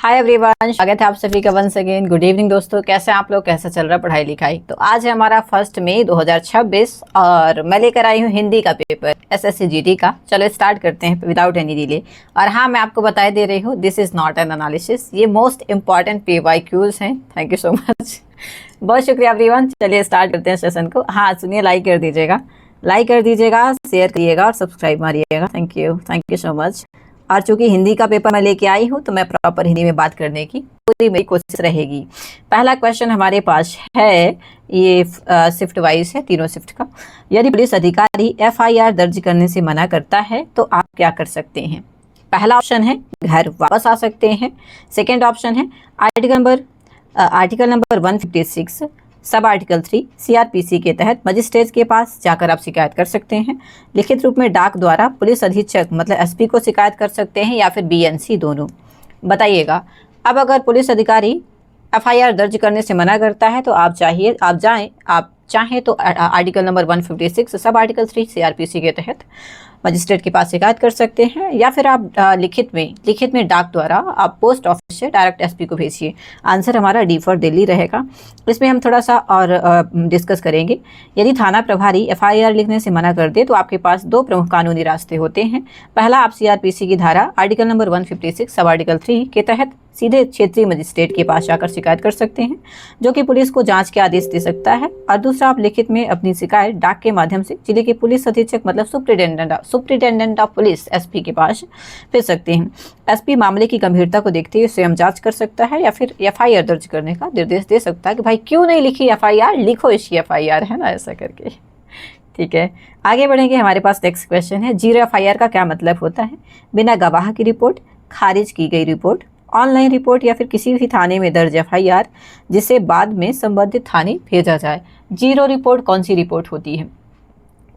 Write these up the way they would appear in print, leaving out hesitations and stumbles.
Hi everyone, स्वागत है आप सभी का वंस अगेन। गुड इवनिंग दोस्तों, कैसे हैं आप लोग, कैसा चल रहा है पढ़ाई लिखाई। तो आज है हमारा 1 मई 2026 और मैं लेकर आई हूँ हिंदी का पेपर एसएससी जीडी का। चलो स्टार्ट करते हैं विदाउट एनी डिले। और हाँ, मैं आपको बता दे रही हूँ, this is not an analysis, ये मोस्ट इंपॉर्टेंट PYQs हैं। थैंक यू सो मच, बहुत शुक्रिया एवरीवन। चलिए स्टार्ट करते हैं सेशन को। हाँ सुनिए, लाइक कर दीजिएगा, शेयर करिएगा और सब्सक्राइब मारिएगा। Thank you so much. और चूंकि हिंदी का पेपर मैं लेके आई हूँ तो मैं प्रॉपर हिंदी में बात करने की पूरी मेरी कोशिश रहेगी। पहला क्वेश्चन हमारे पास है, ये शिफ्ट वाइज है, तीनों शिफ्ट का। यदि पुलिस अधिकारी FIR दर्ज करने से मना करता है तो आप क्या कर सकते हैं। पहला ऑप्शन है घर वापस आ सकते हैं। सेकेंड ऑप्शन है article number 156 sub article 3 CRPC के तहत मजिस्ट्रेट के पास जाकर आप शिकायत कर सकते हैं। लिखित रूप में डाक द्वारा पुलिस अधीक्षक मतलब SP को शिकायत कर सकते हैं या फिर BNC, दोनों। बताइएगा, अब अगर पुलिस अधिकारी FIR दर्ज करने से मना करता है तो आप चाहें तो article number 156 sub article 3 CRPC के तहत मजिस्ट्रेट के पास शिकायत कर सकते हैं, या फिर आप लिखित में डाक द्वारा आप पोस्ट ऑफिस से डायरेक्ट SP को भेजिए। आंसर हमारा D फॉर दिल्ली रहेगा। इसमें हम थोड़ा सा और डिस्कस करेंगे। यदि थाना प्रभारी FIR लिखने से मना कर दे तो आपके पास दो प्रमुख कानूनी रास्ते होते हैं। पहला, आप CRPC की धारा आर्टिकल नंबर 156 सब आर्टिकल 3 के तहत सीधे क्षेत्रीय मजिस्ट्रेट के पास जाकर शिकायत कर सकते हैं, जो कि पुलिस को जांच के आदेश दे सकता है। और दूसरा, आप लिखित में अपनी शिकायत डाक के माध्यम से जिले के पुलिस अधीक्षक मतलब सुप्रिटेंडेंट ऑफ पुलिस SP के पास भेज सकते हैं। SP मामले की गंभीरता को देखते हुए स्वयं जांच कर सकता है या फिर FIR दर्ज करने का निर्देश दे सकता है कि भाई क्यों नहीं लिखी FIR, लिखो इसकी FIR, है ना, ऐसा करके। ठीक है, आगे बढ़ेंगे। हमारे पास नेक्स्ट क्वेश्चन है, 0 FIR का क्या मतलब होता है। बिना गवाह की रिपोर्ट, खारिज की गई रिपोर्ट, ऑनलाइन रिपोर्ट या फिर किसी भी थाने में दर्ज FIR जिसे बाद में संबंधित थाने भेजा जाए। 0 रिपोर्ट कौन सी रिपोर्ट होती है,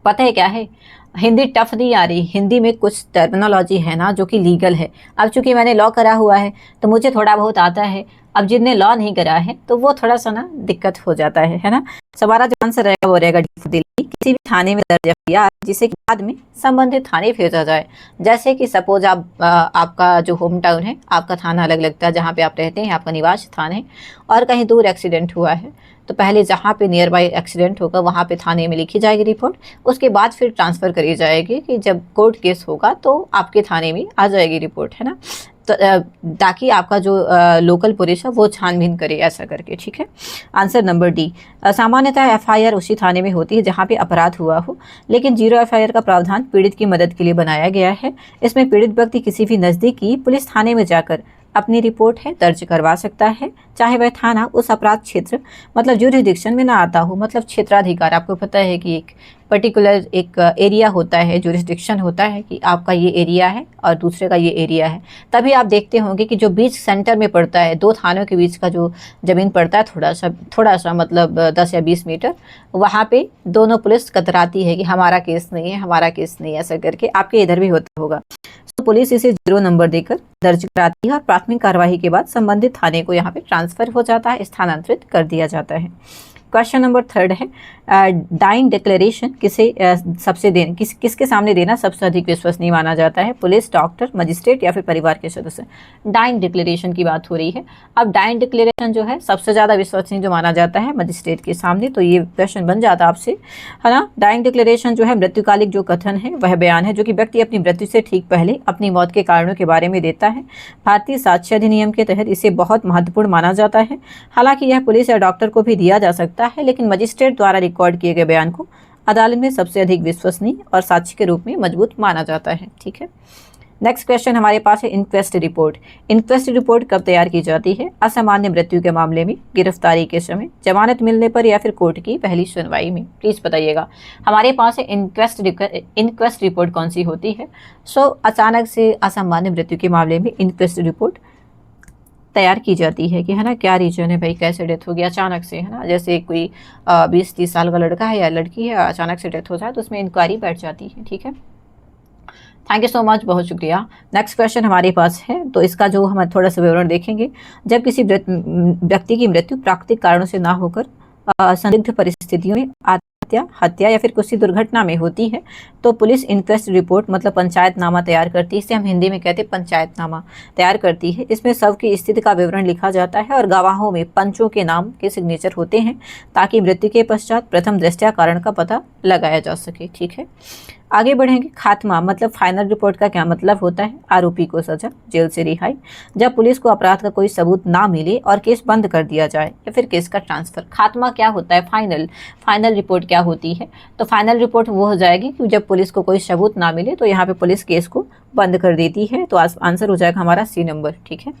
पता है क्या है। हिंदी टफ नहीं आ रही, हिंदी में कुछ टर्मिनोलॉजी है ना जो कि लीगल है। अब चूंकि मैंने लॉ करा हुआ है तो मुझे थोड़ा बहुत आता है। अब जिनने लॉ नहीं करा है तो वो थोड़ा सा ना दिक्कत हो जाता है ना। हमारा जो आंसर रहेगा वो रहेगा दिल्ली, किसी भी थाने में दर्ज FIR जिसे बाद में संबंधित थाने भेजा जाए। जैसे कि सपोज आपका जो होम टाउन है, आपका थाना अलग लगता है जहाँ पे आप रहते हैं, आपका निवास स्थान है, और कहीं दूर एक्सीडेंट हुआ है तो पहले जहाँ पे नियर बाई एक्सीडेंट होगा वहाँ पे थाने में लिखी जाएगी रिपोर्ट। उसके बाद फिर ट्रांसफ़र करी जाएगी कि जब कोर्ट केस होगा तो आपके थाने में आ जाएगी रिपोर्ट, है ना, तो ताकि आपका जो लोकल पुलिस है वो छानबीन करे, ऐसा करके। ठीक है, आंसर नंबर D। सामान्यतः FIR उसी थाने में होती है जहाँ पे अपराध हुआ हो, लेकिन 0 FIR का प्रावधान पीड़ित की मदद के लिए बनाया गया है। इसमें पीड़ित व्यक्ति किसी भी नज़दीकी पुलिस थाने में जाकर अपनी रिपोर्ट है दर्ज करवा सकता है, चाहे वह थाना उस अपराध क्षेत्र मतलब ज्यूरिसडिक्शन में ना आता हो। मतलब क्षेत्राधिकार, आपको पता है कि एक पर्टिकुलर एक एरिया होता है, ज्यूरिसडिक्शन होता है कि आपका ये एरिया है और दूसरे का ये एरिया है। तभी आप देखते होंगे कि जो बीच सेंटर में पड़ता है, दो थानों के बीच का जो ज़मीन पड़ता है थोड़ा सा मतलब 10 या 20 मीटर, वहाँ पे दोनों पुलिस कतराती है कि हमारा केस नहीं है, ऐसा करके। आपके इधर भी होता होगा। तो पुलिस इसे 0 नंबर देकर दर्ज कराती है और प्राथमिक कार्रवाई के बाद संबंधित थाने को यहाँ पे ट्रांसफर हो जाता है, स्थानांतरित कर दिया जाता है। क्वेश्चन नंबर 3 है, डाइंग डिक्लेरेशन किसके सामने देना सबसे अधिक विश्वसनीय माना जाता है। पुलिस, डॉक्टर, मजिस्ट्रेट या फिर परिवार के सदस्य। डाइंग डिक्लेरेशन की बात हो रही है। अब डाइंग डिक्लेरेशन जो है सबसे ज़्यादा विश्वसनीय जो माना जाता है मजिस्ट्रेट के सामने, तो ये क्वेश्चन बन जाता आपसे, है ना। डाइंग डिक्लेरेशन जो है मृत्युकालिक जो कथन है वह बयान है जो कि व्यक्ति अपनी मृत्यु से ठीक पहले अपनी मौत के कारणों के बारे में देता है। भारतीय साक्ष्य अधिनियम के तहत इसे बहुत महत्वपूर्ण माना जाता है। हालांकि यह पुलिस या डॉक्टर को भी दिया जा सकता है, लेकिन मजिस्ट्रेट द्वारा रिकॉर्ड किए गए बयान को अदालत में सबसे अधिक विश्वसनीय और साक्ष्य के रूप में मजबूत माना जाता है। ठीक है, नेक्स्ट क्वेश्चन हमारे पास है, इंक्वेस्ट रिपोर्ट। इंक्वेस्ट रिपोर्ट कब तैयार की जाती है। असामान्य मृत्यु के मामले में, गिरफ्तारी के समय, जमानत मिलने पर या फिर कोर्ट की पहली सुनवाई में। प्लीज बताइएगा, हमारे पास है इंक्वेस्ट रिपोर्ट कौन सी होती है। अचानक से असामान्य मृत्यु के मामले में इंक्वेस्ट रिपोर्ट तैयार की जाती है कि, है ना, क्या रीजन है भाई, कैसे डेथ हो गया अचानक से, है ना। जैसे कोई 20-30 साल का लड़का है या लड़की है, अचानक से डेथ हो जाए तो उसमें इंक्वायरी बैठ जाती है। ठीक है, थैंक यू सो मच, बहुत शुक्रिया। नेक्स्ट क्वेश्चन हमारे पास है, तो इसका जो हम थोड़ा सा विवरण देखेंगे। जब किसी व्यक्ति की मृत्यु प्राकृतिक कारणों से ना होकर संदिग्ध परिस्थितियों में हत्या या फिर किसी दुर्घटना में होती है तो पुलिस इंक्वेस्ट रिपोर्ट मतलब पंचायतनामा तैयार करती है। इसे हम हिंदी में कहते हैं पंचायतनामा तैयार करती है। इसमें शव की स्थिति का विवरण लिखा जाता है और गवाहों में पंचों के नाम के सिग्नेचर होते हैं ताकि मृत्यु के पश्चात प्रथम दृष्टया कारण का पता लगाया जा सके। ठीक है, आगे बढ़ेंगे। खात्मा मतलब फाइनल रिपोर्ट का क्या मतलब होता है? आरोपी को सजा, जेल से रिहाई, जब पुलिस को अपराध का कोई सबूत ना मिले और केस बंद कर दिया जाए या फिर केस का ट्रांसफर। खात्मा क्या होता है? फाइनल रिपोर्ट क्या होती है? तो फाइनल रिपोर्ट वो हो जाएगी कि जब पुलिस को कोई सबूत ना मिले तो यहाँ पे पुलिस केस को बंद कर देती है। तो आंसर हो जाएगा हमारा सी नंबर। ठीक है,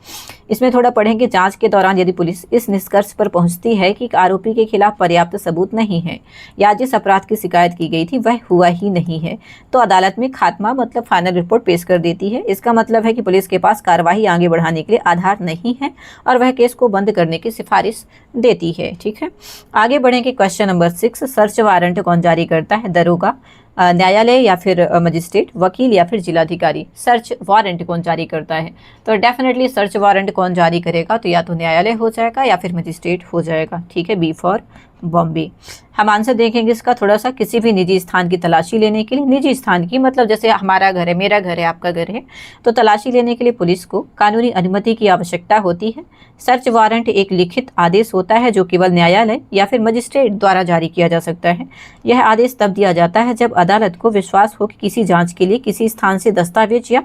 इसमें थोड़ा पढ़ेंगे। जांच के दौरान यदि पुलिस इस निष्कर्ष पर पहुंचती है कि आरोपी के खिलाफ पर्याप्त सबूत नहीं है या जिस अपराध की शिकायत की गई थी वह हुआ ही नहीं है तो अदालत में खात्मा मतलब फाइनल रिपोर्ट पेश कर देती है। इसका मतलब है कि पुलिस के पास कार्रवाई आगे बढ़ाने के लिए आधार नहीं है और वह केस को बंद करने की सिफारिश देती है। ठीक है, आगे बढ़ेंगे। क्वेश्चन नंबर 6, सर्च वारंट कौन जारी करता है? दरोगा, न्यायालय या फिर मजिस्ट्रेट, वकील या फिर जिलाधिकारी। सर्च वारंट कौन जारी करता है? तो डेफिनेटली सर्च वारंट कौन जारी करेगा? तो या तो न्यायालय हो जाएगा या फिर मजिस्ट्रेट हो जाएगा। ठीक है, बी फॉर बॉम्बे। हम आंसर देखेंगे इसका थोड़ा सा। किसी भी निजी स्थान की तलाशी लेने के लिए, निजी स्थान की मतलब जैसे हमारा घर है, मेरा घर है, आपका घर है, तो तलाशी लेने के लिए पुलिस को कानूनी अनुमति की आवश्यकता होती है। सर्च वारंट एक लिखित आदेश होता है जो केवल न्यायालय या फिर मजिस्ट्रेट द्वारा जारी किया जा सकता है। यह आदेश तब दिया जाता है जब अदालत को विश्वास हो कि किसी जांच के लिए किसी स्थान से दस्तावेज या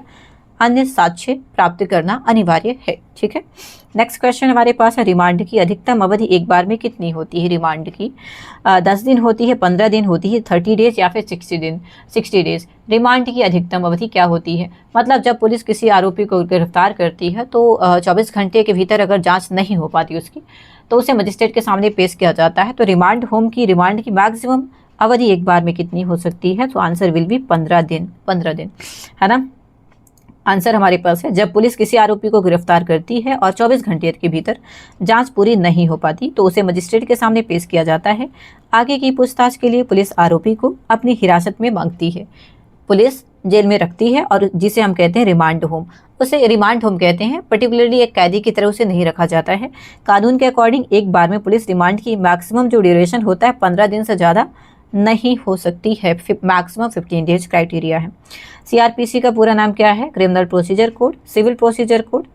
अन्य साक्ष्य प्राप्त करना अनिवार्य है। ठीक है, नेक्स्ट क्वेश्चन हमारे पास है। रिमांड की अधिकतम अवधि एक बार में कितनी होती है? रिमांड की 10 दिन होती है, 15 दिन होती है, 30 डेज या फिर 60 डेज। रिमांड की अधिकतम अवधि क्या होती है? मतलब जब पुलिस किसी आरोपी को गिरफ्तार करती है तो 24 घंटे के भीतर अगर जांच नहीं हो पाती उसकी तो उसे मजिस्ट्रेट के सामने पेश किया जाता है। तो रिमांड की मैक्सिमम अवधि एक बार में कितनी हो सकती है? तो आंसर विल बी 15 दिन, है ना। आंसर हमारे पास है जब पुलिस किसी आरोपी को गिरफ्तार करती है और 24 घंटे के भीतर जांच पूरी नहीं हो पाती तो उसे मजिस्ट्रेट के सामने पेश किया जाता है। आगे की पूछताछ के लिए पुलिस आरोपी को अपनी हिरासत में मांगती है, पुलिस जेल में रखती है और जिसे हम कहते हैं रिमांड होम, उसे रिमांड होम कहते हैं। पर्टिकुलरली एक कैदी की तरह उसे नहीं रखा जाता है। कानून के अकॉर्डिंग एक बार में पुलिस रिमांड की मैक्सिमम जो ड्यूरेशन होता है 15 दिन से ज़्यादा नहीं हो सकती है। मैक्सिमम 15 डेज क्राइटेरिया है। सीआरपीसी का पूरा नाम क्या है? Criminal procedure code, civil procedure code,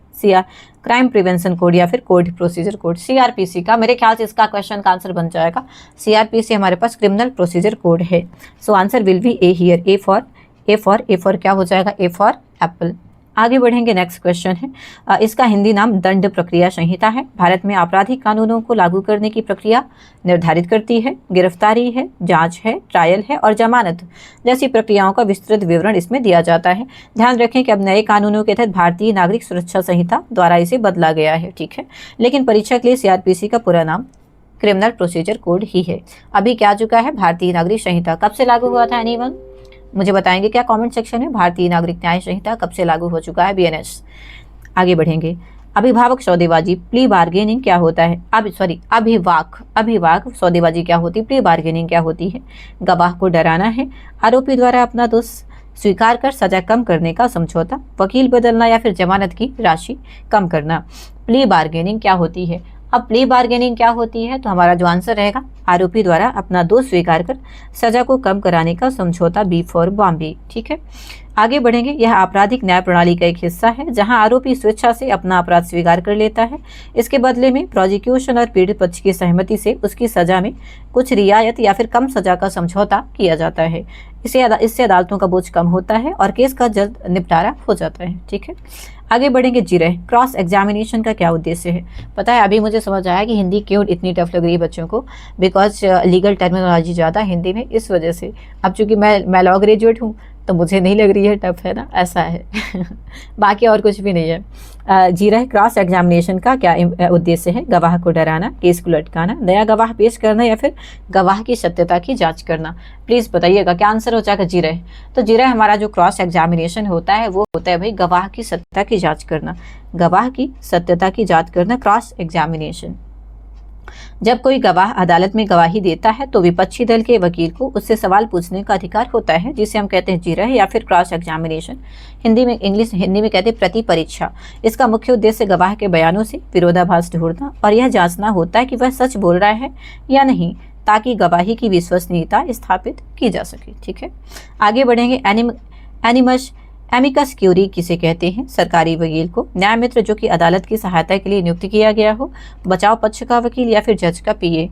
crime prevention code या फिर कोड प्रोसीजर कोड। सीआरपीसी का मेरे ख्याल से इसका क्वेश्चन का आंसर बन जाएगा। सीआरपीसी हमारे पास क्रिमिनल प्रोसीजर कोड है। So answer will be A here. A for क्या हो जाएगा? A for Apple. आगे बढ़ेंगे। नेक्स्ट क्वेश्चन है। इसका हिंदी नाम दंड प्रक्रिया संहिता है। भारत में आपराधिक कानूनों को लागू करने की प्रक्रिया निर्धारित करती है। गिरफ्तारी है, जांच है, ट्रायल है और जमानत जैसी प्रक्रियाओं का विस्तृत विवरण इसमें दिया जाता है। ध्यान रखें कि अब नए कानूनों के तहत भारतीय नागरिक सुरक्षा संहिता द्वारा इसे बदला गया है। ठीक है, लेकिन परीक्षा के लिए सीआरपीसी का पूरा नाम क्रिमिनल प्रोसीजर कोड ही है। अभी क्या आ चुका है? भारतीय नागरिक संहिता। कब से लागू हुआ था? एनीवन मुझे बताएंगे क्या कमेंट सेक्शन में? भारतीय नागरिक न्याय संहिता कब से लागू हो चुका है? बीएनएस। आगे बढ़ेंगे। अभिभावक सौदेबाजी प्ली बार्गेनिंग क्या होता है? अभिवाक सौदेबाजी क्या होती है? प्ली बार्गेनिंग क्या होती है? गवाह को डराना है, आरोपी द्वारा अपना दोष स्वीकार कर सजा कम करने का समझौता, वकील बदलना या फिर जमानत की राशि कम करना। प्ली बार्गेनिंग क्या होती है? अब प्ली बार्गेनिंग क्या होती है? तो हमारा जो आंसर रहेगा आरोपी द्वारा अपना दोष स्वीकार कर सजा को कम कराने का समझौता। B for Bombay. ठीक है, आगे बढ़ेंगे। यह आपराधिक न्याय प्रणाली का एक हिस्सा है जहां आरोपी स्वेच्छा से अपना अपराध स्वीकार कर लेता है। इसके बदले में प्रोसिक्यूशन और पीड़ित पक्ष की सहमति से उसकी सजा में कुछ रियायत या फिर कम सजा का समझौता किया जाता है। इससे अदालतों का बोझ कम होता है और केस का जल्द निपटारा हो जाता है। ठीक है, आगे बढ़ेंगे। जिरह क्रॉस एग्जामिनेशन का क्या उद्देश्य है? पता है अभी मुझे समझ आया कि हिंदी क्यों इतनी टफ लग रही है बच्चों को, बिकॉज लीगल टर्मिनोलॉजी ज़्यादा हिंदी में, इस वजह से। अब चूंकि मैं लॉ ग्रेजुएट हूँ तो मुझे नहीं लग रही है टफ, है ना, ऐसा है बाकी और कुछ भी नहीं है। जिरह क्रॉस एग्जामिनेशन का क्या उद्देश्य है? गवाह को डराना, केस को लटकाना, नया गवाह पेश करना या फिर गवाह की सत्यता की जांच करना। प्लीज़ बताइएगा क्या आंसर हो जाएगा? जिरह। तो जिरह हमारा जो क्रॉस एग्जामिनेशन होता है वो होता है भाई गवाह की सत्यता की जाँच करना, गवाह की सत्यता की जाँच करना क्रॉस एग्जामिनेशन। जब कोई गवाह अदालत में गवाही देता है तो विपक्षी दल के वकील को उससे सवाल पूछने का अधिकार होता है, जिसे हम कहते हैं जिरह या फिर क्रॉस एग्जामिनेशन। हिंदी में कहते हैं प्रति परीक्षा। इसका मुख्य उद्देश्य गवाह के बयानों से विरोधाभास ढूंढना और यह जांचना होता है कि वह सच बोल रहा है या नहीं। ताकि गवाही की विश्वसनीयता स्थापित की जा सके। ठीक है, आगे बढ़ेंगे। एमिकस क्यूरी किसे कहते हैं? सरकारी वकील को। न्याय मित्र जो कि अदालत की सहायता के लिए नियुक्त किया गया हो, बचाव पक्ष का वकील या फिर जज का पीए।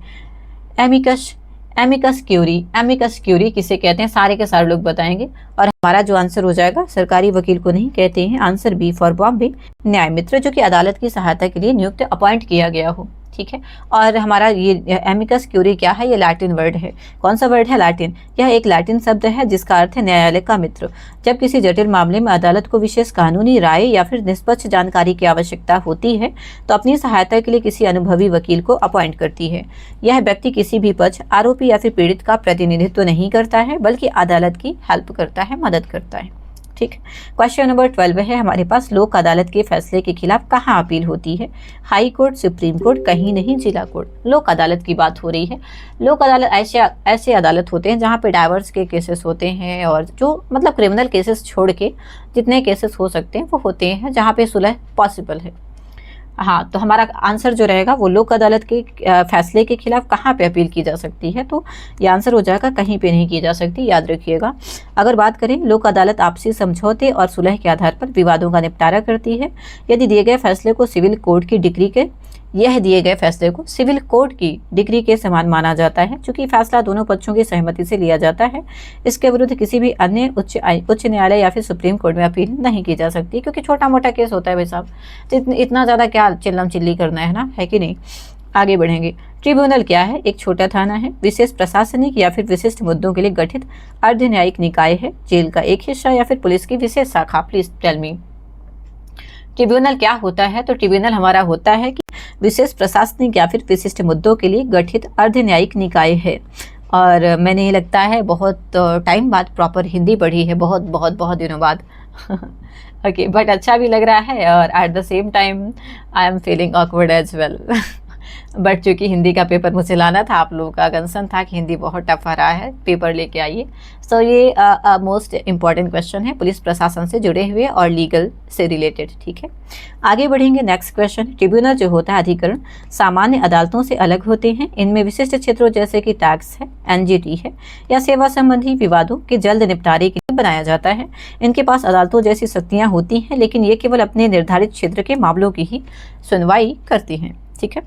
एमिकस क्यूरी किसे कहते हैं? सारे के सारे लोग बताएंगे और हमारा जो आंसर हो जाएगा, सरकारी वकील को नहीं कहते हैं। आंसर बी फॉर बॉम्बे, न्याय मित्र जो कि अदालत की सहायता के लिए नियुक्त अपॉइंट किया गया हो। ठीक है, और हमारा ये एमिकस क्यूरी क्या है? ये लैटिन वर्ड है। कौन सा वर्ड है? लैटिन। यह एक लैटिन शब्द है जिसका अर्थ है न्यायालय का मित्र। जब किसी जटिल मामले में अदालत को विशेष कानूनी राय या फिर निष्पक्ष जानकारी की आवश्यकता होती है तो अपनी सहायता के लिए किसी अनुभवी वकील को अपॉइंट करती है। यह व्यक्ति किसी भी पक्ष, आरोपी या फिर पीड़ित का प्रतिनिधित्व नहीं करता है, बल्कि अदालत की हेल्प करता है, मदद करता है। ठीक, क्वेश्चन नंबर 12 है हमारे पास, लोक अदालत के फैसले के खिलाफ कहाँ अपील होती है? हाई कोर्ट, सुप्रीम कोर्ट, कहीं नहीं, जिला कोर्ट। लोक अदालत की बात हो रही है। लोक अदालत ऐसे अदालत होते हैं जहाँ पे डाइवर्स के केसेस होते हैं और जो मतलब क्रिमिनल केसेस छोड़ के जितने केसेस हो सकते हैं वो होते हैं जहाँ पे सुलह पॉसिबल है। हाँ, तो हमारा आंसर जो रहेगा वो लोक अदालत के फैसले के खिलाफ कहाँ पे अपील की जा सकती है? तो ये आंसर हो जाएगा कहीं पे नहीं की जा सकती, याद रखिएगा। अगर बात करें, लोक अदालत आपसी समझौते और सुलह के आधार पर विवादों का निपटारा करती है। यदि दिए गए फैसले को सिविल कोर्ट की डिग्री के के समान माना जाता है, चूंकि फैसला दोनों पक्षों की सहमति से लिया जाता है। इसके विरुद्ध किसी भी अन्य उच्च न्यायालय या फिर सुप्रीम कोर्ट में अपील नहीं की जा सकती, क्योंकि छोटा मोटा केस होता है भाई साहब, तो इतना ज़्यादा क्या चिल्लम चिल्ली करना है ना, है कि नहीं। आगे बढ़ेंगे। ट्रिब्यूनल क्या है? एक छोटा थाना है, विशेष प्रशासनिक या फिर विशिष्ट मुद्दों के लिए गठित अर्ध न्यायिक निकाय है, जेल का एक हिस्सा या फिर पुलिस की विशेष शाखा। प्लीज टेल मी, ट्रिब्यूनल क्या होता है? तो ट्रिब्यूनल हमारा होता है कि विशेष प्रशासनिक या फिर विशिष्ट मुद्दों के लिए गठित अर्ध न्यायिक निकाय है। और मैंने लगता है बहुत टाइम बाद प्रॉपर हिंदी पढ़ी है, बहुत दिनों बाद। ओके, बट अच्छा भी लग रहा है और at the same time I am feeling awkward as well. But चूंकि हिंदी का पेपर मुझे लाना था, आप लोगों का कंसर्न था कि हिंदी बहुत टफ आ रहा है, पेपर लेके आइए। सो ये मोस्ट इम्पॉर्टेंट क्वेश्चन है, पुलिस प्रशासन से जुड़े हुए और लीगल से रिलेटेड। ठीक है, आगे बढ़ेंगे। नेक्स्ट क्वेश्चन, ट्रिब्यूनल जो होता है अधिकरण सामान्य अदालतों से अलग होते हैं। इनमें विशिष्ट क्षेत्रों जैसे कि टैक्स है, एनजीटी है या सेवा संबंधी विवादों के जल्द निपटारे के लिए बनाया जाता है। इनके पास अदालतों जैसी शक्तियाँ होती हैं, लेकिन ये केवल अपने निर्धारित क्षेत्र के मामलों की ही सुनवाई करती हैं। ठीक है,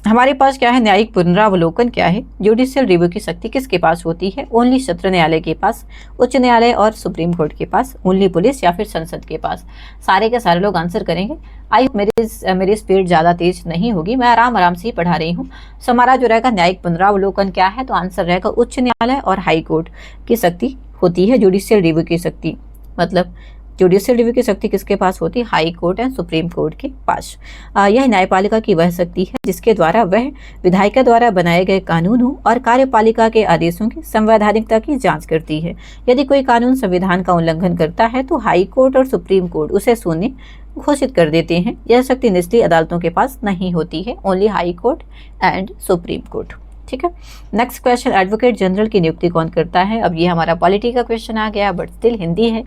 हमारे पास क्या है? न्यायिक पुनरावलोकन क्या है? जुडिशियल रिव्यू की शक्ति किसके पास होती है? ओनली सत्र न्यायालय के पास, उच्च न्यायालय और सुप्रीम कोर्ट के पास, ओनली पुलिस या फिर संसद के पास। सारे के सारे लोग आंसर करेंगे। आई होप मेरी स्पीड ज़्यादा तेज नहीं होगी, मैं आराम से ही पढ़ा रही हूँ। सो हमारा जो रहेगा न्यायिक पुनरावलोकन क्या है? तो आंसर रहेगा उच्च न्यायालय और हाई कोर्ट की शक्ति होती है जुडिशियल रिव्यू की शक्ति। मतलब जुडिशियल रिव्यू की शक्ति किसके पास होती है? High court and supreme court के पास। यह न्यायपालिका की वह शक्ति है जिसके द्वारा वह विधायिका द्वारा बनाए गए कानूनों और कार्यपालिका के आदेशों की संवैधानिकता की जांच करती है। यदि कोई कानून संविधान का उल्लंघन करता है तो हाई कोर्ट और सुप्रीम कोर्ट उसे शून्य घोषित कर देते हैं। यह शक्ति निचली अदालतों के पास नहीं होती है, only high court and supreme court. ठीक है, नेक्स्ट क्वेश्चन, एडवोकेट जनरल की नियुक्ति कौन करता है? अब ये हमारा पॉलिटी का क्वेश्चन आ गया, बट स्टिल हिंदी है।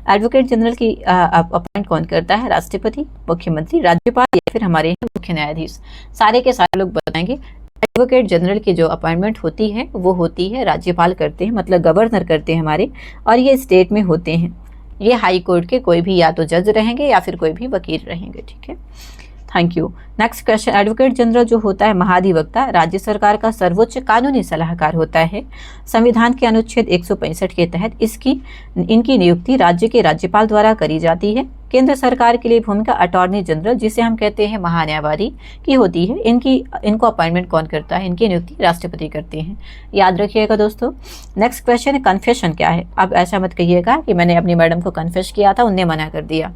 एडवोकेट जनरल की अपॉइंट कौन करता है? राष्ट्रपति, मुख्यमंत्री, राज्यपाल या फिर हमारे मुख्य न्यायाधीश। सारे के सारे लोग बताएंगे। एडवोकेट जनरल की जो अपॉइंटमेंट होती है वो होती है राज्यपाल करते हैं, मतलब गवर्नर करते हैं हमारे, और ये स्टेट में होते हैं। ये हाई कोर्ट के कोई भी या तो जज रहेंगे या फिर कोई भी वकील रहेंगे। ठीक है, thank you. Next question, advocate general जो होता है महाधिवक्ता राज्य सरकार का सर्वोच्च कानूनी सलाहकार होता है। संविधान के अनुच्छेद 165 के तहत इनकी नियुक्ति राज्य के राज्यपाल द्वारा करी जाती है। केंद्र सरकार के लिए भूमिका अटॉर्नी जनरल, जिसे हम कहते हैं महान्यायवादी, की होती है। इनको अपॉइंटमेंट कौन करता है? इनकी नियुक्ति राष्ट्रपति करते हैं, याद रखिएगा दोस्तों। नेक्स्ट क्वेश्चन, कन्फेशन क्या है? अब ऐसा मत कहिएगा कि मैंने अपनी मैडम को कन्फेस किया था, उनने मना कर दिया,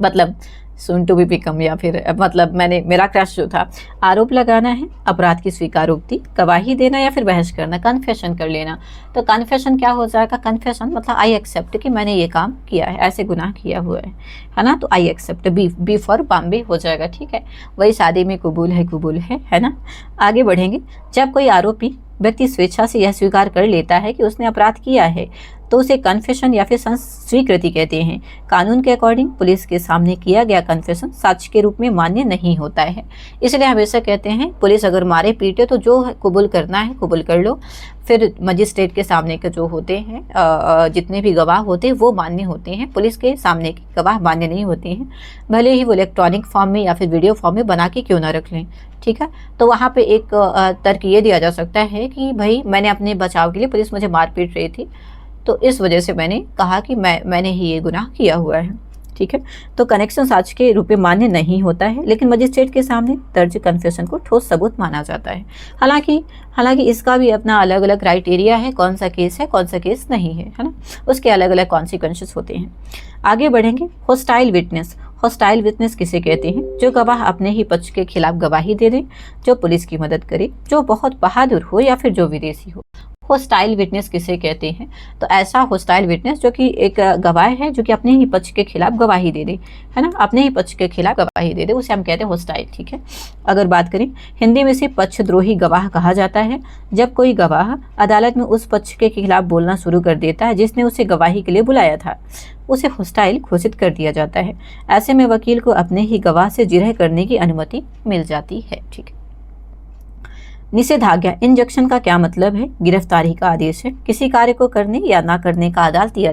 मतलब सुन टू बी बिकम, या फिर मतलब मेरा क्रश जो था। आरोप लगाना है, अपराध की स्वीकारोक्ति, गवाही देना या फिर बहस करना, कन्फेशन कर लेना। तो कन्फेशन क्या हो जाएगा? कन्फेशन मतलब आई एक्सेप्ट कि मैंने ये काम किया है, ऐसे गुनाह किया हुआ है ना। तो I accept, B for Bombay हो जाएगा। ठीक है, वही शादी में कबूल है ना। आगे बढ़ेंगे। जब कोई आरोपी व्यक्ति स्वेच्छा से यह स्वीकार कर लेता है कि उसने अपराध किया है तो उसे कन्फेशन या फिर स्वीकृति कहते हैं। कानून के अकॉर्डिंग पुलिस के सामने किया गया कन्फेशन साक्ष्य के रूप में मान्य नहीं होता है। इसलिए हमेशा कहते हैं पुलिस अगर मारे पीटे तो जो कबूल करना है कबूल कर लो। फिर मजिस्ट्रेट के सामने के जो होते हैं जितने भी गवाह होते हैं वो मान्य होते हैं, पुलिस के सामने के गवाह मान्य नहीं होते हैं, भले ही वो इलेक्ट्रॉनिक फॉर्म में या फिर वीडियो फॉर्म में बना के क्यों ना रख लें। ठीक है, तो वहाँ पे एक तर्क ये दिया जा सकता है कि भाई मैंने अपने बचाव के लिए, पुलिस मुझे मार पीट रही थी तो इस वजह से मैंने कहा कि मैंने ही ये गुनाह किया हुआ है। ठीक है, तो कनेक्शन साक्ष्य के रूप में मान्य नहीं होता है, लेकिन मजिस्ट्रेट के सामने दर्ज कन्फेशन को ठोस सबूत माना जाता है। हालांकि इसका भी अपना अलग अलग क्राइटेरिया है, कौन सा केस है कौन सा केस नहीं है, है ना, उसके अलग अलग कॉन्सिक्वेंसेस होते हैं। आगे बढ़ेंगे। Hostile witness. होस्टाइल विटनेस किसे कहते हैं? जो गवाह अपने ही पक्ष के खिलाफ गवाही दे दे, जो पुलिस की मदद करे, जो बहुत बहादुर हो या फिर जो विदेशी हो। होस्टाइल विटनेस किसे कहते हैं? तो ऐसा होस्टाइल विटनेस जो कि एक गवाह है जो कि अपने ही पक्ष के खिलाफ गवाही दे दे, है ना, अपने ही पक्ष के खिलाफ गवाही दे दे, उसे हम कहते हैं होस्टाइल। ठीक है, अगर बात करें हिंदी में से पक्षद्रोही गवाह कहा जाता है जब कोई गवाह अदालत में उस पक्ष के खिलाफ बोलना शुरू कर देता है जिसने उसे गवाही के लिए बुलाया था, उसे होस्टाइल घोषित कर दिया जाता है। ऐसे में वकील को अपने ही गवाह से जिरह करने की अनुमति मिल जाती है। ठीक है। निषेधाज्ञा। इंजंक्शन का क्या मतलब है? गिरफ्तारी का आदेश है, किसी कार्य को करने या ना करने का अदालती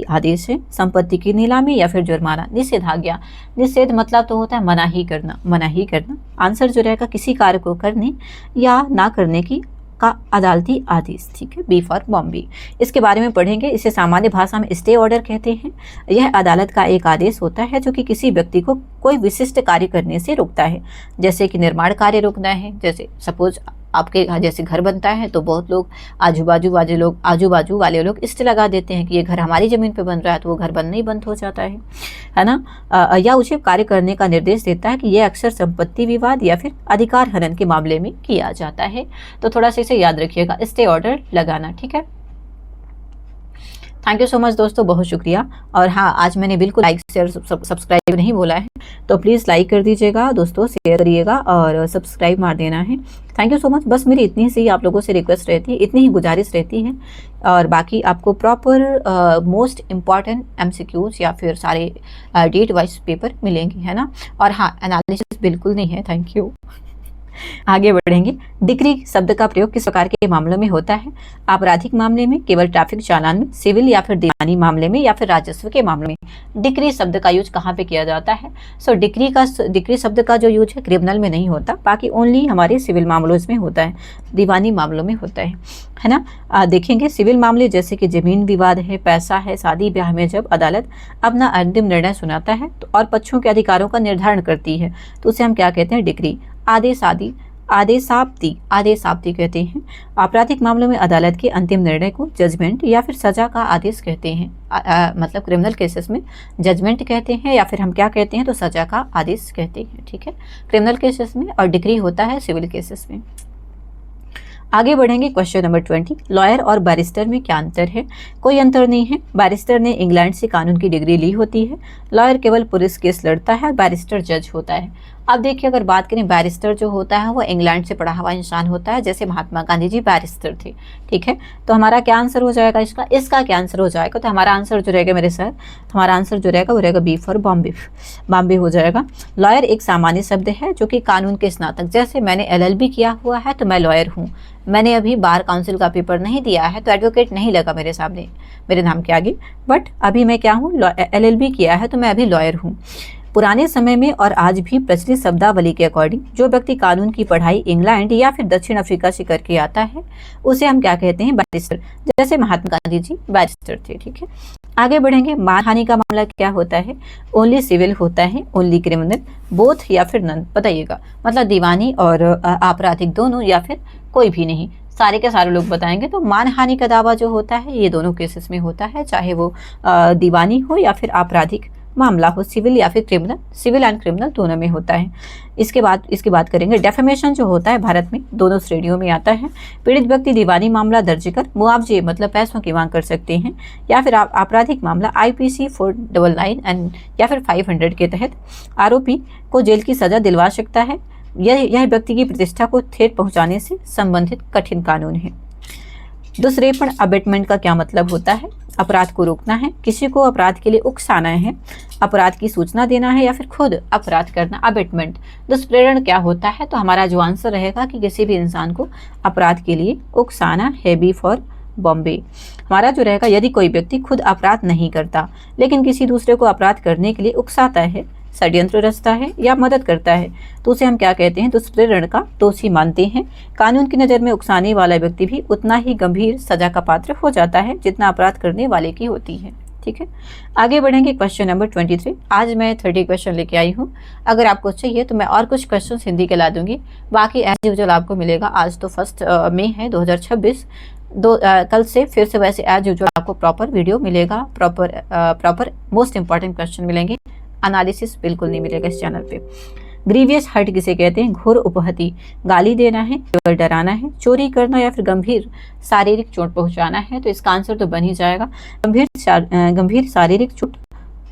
आदेश है, संपत्ति की नीलामी या फिर जुर्माना। निषेधाज्ञा, निषेध मतलब तो होता है मनाही करना। आंसर जो रहेगा किसी कार्य को करने या ना करने की का अदालती आदेश। ठीक है, बी फॉर बॉम्बे। इसके बारे में पढ़ेंगे। इसे सामान्य भाषा में स्टे ऑर्डर कहते हैं। यह अदालत का एक आदेश होता है जो कि किसी व्यक्ति को कोई विशिष्ट कार्य करने से रोकता है, जैसे कि निर्माण कार्य रोकना है। जैसे सपोज आपके जैसे घर बनता है तो बहुत लोग आजू बाजू वाले लोग स्टे लगा देते हैं कि ये घर हमारी ज़मीन पे बन रहा है, तो वो घर बनना ही बंद हो जाता है ना। या उसे कार्य करने का निर्देश देता है कि यह अक्सर संपत्ति विवाद या फिर अधिकार हनन के मामले में किया जाता है। तो थोड़ा सा इसे याद रखिएगा, स्टे ऑर्डर लगाना। ठीक है, थैंक यू सो मच दोस्तों, बहुत शुक्रिया। और हाँ, आज मैंने बिल्कुल लाइक शेयर सब्सक्राइब नहीं बोला है, तो प्लीज़ लाइक कर दीजिएगा दोस्तों, शेयर करिएगा और सब्सक्राइब मार देना है। Thank you so much. बस मेरी इतनी सी आप लोगों से रिक्वेस्ट रहती है, इतनी ही गुजारिश रहती है। और बाकी आपको प्रॉपर मोस्ट इम्पॉर्टेंट MCQs या फिर सारे डेट वाइज पेपर मिलेंगे, है ना। और हाँ, एनालिसिस बिल्कुल नहीं है। Thank you. आगे बढ़ेंगे। डिक्री शब्द का प्रयोग किस प्रकार के मामलों में होता है? आपराधिक मामले में, केवल ट्रैफिक चालान में, सिविल या फिर दीवानी मामले में, या फिर राजस्व के मामले में। डिक्री शब्द का यूज कहाँ पे किया जाता है? सो डिक्री शब्द का जो यूज है क्रिमिनल में नहीं होता, बाकी ओनली हमारे सिविल मामलों में होता है, दीवानी मामलों में होता है ना। देखेंगे सिविल मामले जैसे कि जमीन विवाद है, पैसा है, शादी ब्याह में जब अदालत अपना अंतिम निर्णय सुनाता है तो और पक्षों के अधिकारों का निर्धारण करती है तो उसे हम क्या कहते हैं? डिक्री। आदेशाप्ति कहते हैं। आपराधिक मामलों में अदालत के अंतिम निर्णय को जजमेंट या फिर सजा का आदेश कहते हैं। मतलब क्रिमिनल केसेस में जजमेंट कहते हैं या फिर हम क्या कहते हैं? तो सजा का आदेश कहते हैं। ठीक है, क्रिमिनल केसेस में, और डिक्री होता है सिविल केसेस में। आगे बढ़ेंगे। Question number 20। लॉयर और बैरिस्टर में क्या अंतर है? कोई अंतर नहीं है। बैरिस्टर ने इंग्लैंड से कानून की डिग्री ली होती है, लॉयर केवल पुलिस केस लड़ता है, बैरिस्टर जज होता है। अब देखिए, अगर बात करें, बैरिस्टर जो होता है वो इंग्लैंड से पढ़ा हुआ इंसान होता है, जैसे महात्मा गांधी जी बैरिस्टर थे। ठीक है, तो हमारा क्या आंसर हो जाएगा इसका क्या आंसर हो जाएगा? तो हमारा आंसर जो रहेगा मेरे सर, हमारा आंसर जो रहेगा वो रहेगा बी फॉर बॉम्बे हो जाएगा। लॉयर एक सामान्य शब्द है जो कि कानून के स्नातक, जैसे मैंने LLB किया हुआ है तो मैं लॉयर हूँ। मैंने अभी बार काउंसिल का पेपर नहीं दिया है तो एडवोकेट नहीं लगा मेरे सामने, मेरे नाम के आगे, बट अभी मैं क्या हूँ? LLB किया है तो मैं अभी लॉयर हूँ। पुराने समय में और आज भी प्रचलित शब्दावली के अकॉर्डिंग जो व्यक्ति कानून की पढ़ाई इंग्लैंड या फिर दक्षिण अफ्रीका से करके आता है उसे हम क्या कहते हैं? बैरिस्टर। जैसे महात्मा गांधी जी बैरिस्टर थे। ठीक है, आगे बढ़ेंगे। मानहानि का मामला क्या होता है? ओनली सिविल होता है, ओनली क्रिमिनल, बोथ या फिर नन? बताइएगा, मतलब दीवानी और आपराधिक दोनों या फिर कोई भी नहीं? सारे के सारे लोग बताएंगे। तो मानहानि का दावा जो होता है ये दोनों केसेस में होता है, चाहे वो दीवानी हो या फिर आपराधिक मामला हो, सिविल या फिर क्रिमिनल, सिविल एंड क्रिमिनल दोनों में होता है। इसकी बात करेंगे। डेफेमेशन जो होता है भारत में दोनों श्रेणियों में आता है। पीड़ित व्यक्ति दीवानी मामला दर्ज कर मुआवजे मतलब पैसों की मांग कर सकते हैं, या फिर आपराधिक मामला IPC 499 एंड या फिर 500 के तहत आरोपी को जेल की सजा दिलवा सकता है। यह व्यक्ति की प्रतिष्ठा को ठेस पहुंचाने से संबंधित कठिन कानून है। दुष्प्रेरण अबेटमेंट का क्या मतलब होता है? अपराध को रोकना है, किसी को अपराध के लिए उकसाना है, अपराध की सूचना देना है या फिर खुद अपराध करना। अबेटमेंट, दुष्प्रेरण क्या होता है? तो हमारा जो आंसर रहेगा कि किसी भी इंसान को अपराध के लिए उकसाना है, बी फॉर बॉम्बे। हमारा जो रहेगा, यदि कोई व्यक्ति खुद अपराध नहीं करता लेकिन किसी दूसरे को अपराध करने के लिए उकसाता है, षड्यंत्र रचता है या मदद करता है तो उसे हम क्या कहते हैं? दुष्प्रेरण का दोषी मानते हैं। कानून की नज़र में उकसाने वाला व्यक्ति भी उतना ही गंभीर सजा का पात्र हो जाता है जितना अपराध करने वाले की होती है। ठीक है, आगे बढ़ेंगे। Question number 23। आज मैं 30 क्वेश्चन लेके आई हूँ। अगर आपको चाहिए तो मैं और कुछ क्वेश्चन हिंदी के ला दूंगी, बाकी एज यूजुअल आपको मिलेगा। आज तो 1 मई है 2026, कल से फिर से वैसे एज यूजुअल आपको प्रॉपर वीडियो मिलेगा, प्रॉपर मोस्ट इंपॉर्टेंट क्वेश्चन मिलेंगे। एनालिसिस बिल्कुल नहीं मिलेगा इस चैनल पे। ग्रीवियस हर्ट किसे कहते हैं? घोर उपहति, गाली देना है, केवल डराना है, चोरी करना या फिर गंभीर शारीरिक चोट पहुंचाना है। तो इसका आंसर तो बन ही जाएगा, गंभीर शारीरिक चोट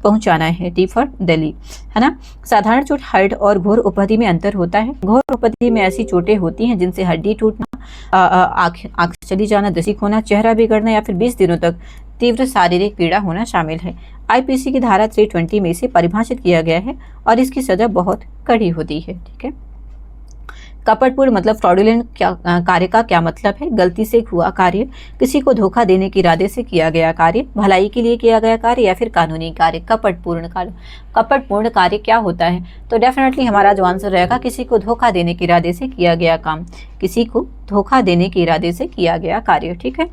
पहुंचाना है, डी फॉर दिल्ली, है ना। साधारण चोट हर्ट और घोर उपहति में अंतर होता है। घोर उपहति में ऐसी चोटें होती हैं जिनसे हड्डी टूटना, आंख चली जाना, दृष्टि खोना, चेहरा बिगड़ना या फिर 20 दिनों तक तीव्र शारीरिक पीड़ा होना शामिल है। आईपीसी की धारा 320 में इसे परिभाषित किया गया है और इसकी सजा बहुत कड़ी होती है। ठीक है, कपटपूर्ण मतलब फ्रॉडुलेंट कार्य का क्या मतलब है? गलती से हुआ कार्य, किसी को धोखा देने के इरादे से किया गया कार्य, भलाई के लिए किया गया कार्य या फिर कानूनी कार्य। कपटपूर्ण कार्य, कपटपूर्ण कार्य क्या होता है? तो डेफिनेटली हमारा जो आंसर रहेगा, किसी को धोखा देने के इरादे से किया गया काम, किसी को धोखा देने के इरादे से किया गया कार्य। ठीक है,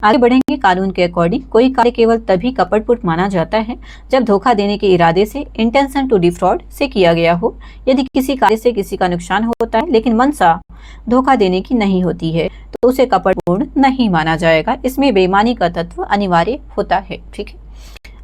आगे बढ़ेंगे। कानून के अकॉर्डिंग कोई कार्य केवल तभी कपटपूर्ण माना जाता है जब धोखा देने के इरादे से, इंटेंशन टू डिफ्रॉड से किया गया हो। यदि किसी कार्य से किसी का नुकसान होता है लेकिन मनसा धोखा देने की नहीं होती है तो उसे कपटपूर्ण नहीं माना जाएगा। इसमें बेईमानी का तत्व अनिवार्य होता है। ठीक है,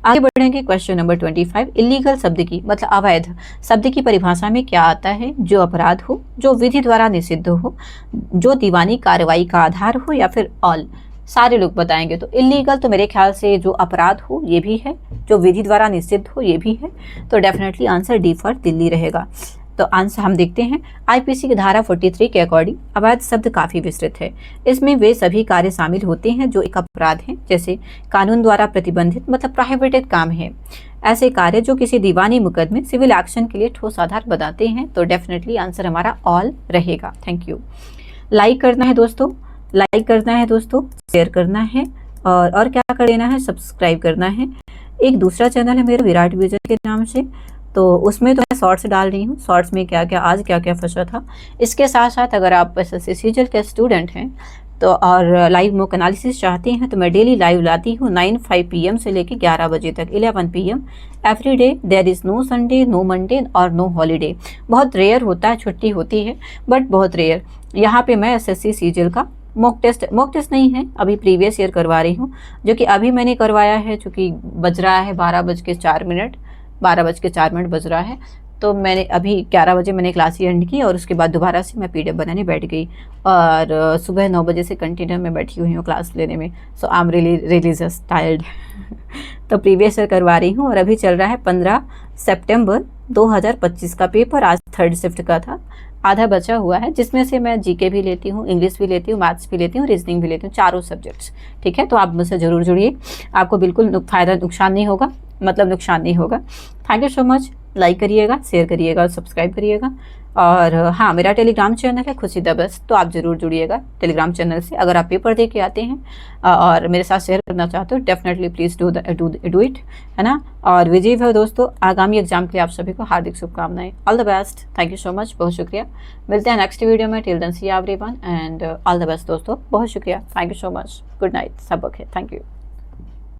आगे बढ़ेंगे। Question number 25। इलीगल शब्द की मतलब अवैध शब्द की परिभाषा में क्या आता है? जो अपराध हो, जो विधि द्वारा निषिद्ध हो, जो दीवानी कार्रवाई का आधार हो या फिर ऑल। सारे लोग बताएंगे। तो इलीगल तो मेरे ख्याल से जो अपराध हो ये भी है, जो विधि द्वारा निषिद्ध हो ये भी है, तो definitely answer D for Delhi रहेगा। तो आंसर हम देखते हैं। आईपीसी की धारा 43 के अकॉर्डिंग अवैध शब्द काफी विस्तृत है। इसमें वे सभी कार्य शामिल होते हैं जो एक अपराध हैं, जैसे कानून द्वारा प्रतिबंधित मतलब प्रोहिबिटेड काम है, ऐसे कार्य जो किसी दीवानी मुकदमे सिविल एक्शन के लिए ठोस आधार बनाते हैं। तो डेफिनेटली आंसर हमारा ऑल रहेगा। Thank you. लाइक करना है दोस्तों, लाइक करना है दोस्तों, शेयर करना है और क्या कर देना है? सब्सक्राइब करना है। एक दूसरा चैनल है मेरा विराट विजन के नाम से, तो उसमें तो मैं शॉर्ट्स डाल रही हूँ। शॉर्ट्स में क्या क्या आज क्या क्या फंसा था। इसके साथ साथ अगर आप एसएससी सीजीएल के स्टूडेंट हैं तो और लाइव मॉक एनालिसिस चाहते हैं तो मैं डेली लाइव लाती हूँ 9-5 PM से लेकर 11 बजे तक, 11 PM every day. There is no Sunday, no Monday और नो हॉलीडे। बहुत रेयर होता है, छुट्टी होती है बट बहुत रेयर। यहाँ पे मैं एसएससी सीजीएल का मॉक टेस्ट नहीं है, अभी प्रीवियस ईयर करवा रही हूँ, जो कि अभी मैंने करवाया है। चूँकि बज रहा है 12:04 बज रहा है, तो मैंने अभी 11 बजे मैंने क्लास एंड की और उसके बाद दोबारा से मैं PDF बनाने बैठ गई और सुबह 9 बजे से कंटिन्यू में बैठी हुई हूँ क्लास लेने में। So I am really just tired. तो प्रीवियस ईयर करवा रही हूँ और अभी चल रहा है 15 सितंबर 2025 का पेपर। आज 3rd शिफ्ट का था, आधा बचा हुआ है, जिसमें से मैं जीके भी लेती हूँ, इंग्लिश भी लेती हूँ, मैथ्स भी लेती हूँ, रीजनिंग भी लेती हूँ, चारों सब्जेक्ट्स। ठीक है, तो आप मुझसे ज़रूर जुड़िए, आपको बिल्कुल नुकसान नहीं होगा। Thank you so much. Like करिएगा, शेयर करिएगा और सब्सक्राइब करिएगा। और हाँ, मेरा टेलीग्राम चैनल है खुशी द बेस्ट, तो आप ज़रूर जुड़िएगा टेलीग्राम चैनल से। अगर आप पेपर दे के आते हैं और मेरे साथ शेयर करना चाहते हो, डेफिनेटली प्लीज़ डू इट, है ना। और विजय भव दोस्तों, आगामी एग्जाम के लिए आप सभी को हार्दिक शुभकामनाएं। All the best. Thank you so much, बहुत शुक्रिया। मिलते हैं नेक्स्ट वीडियो में। Till then see everyone and all the best दोस्तों, बहुत शुक्रिया। Thank you so much. Good night, सब ओके, थैंक यू।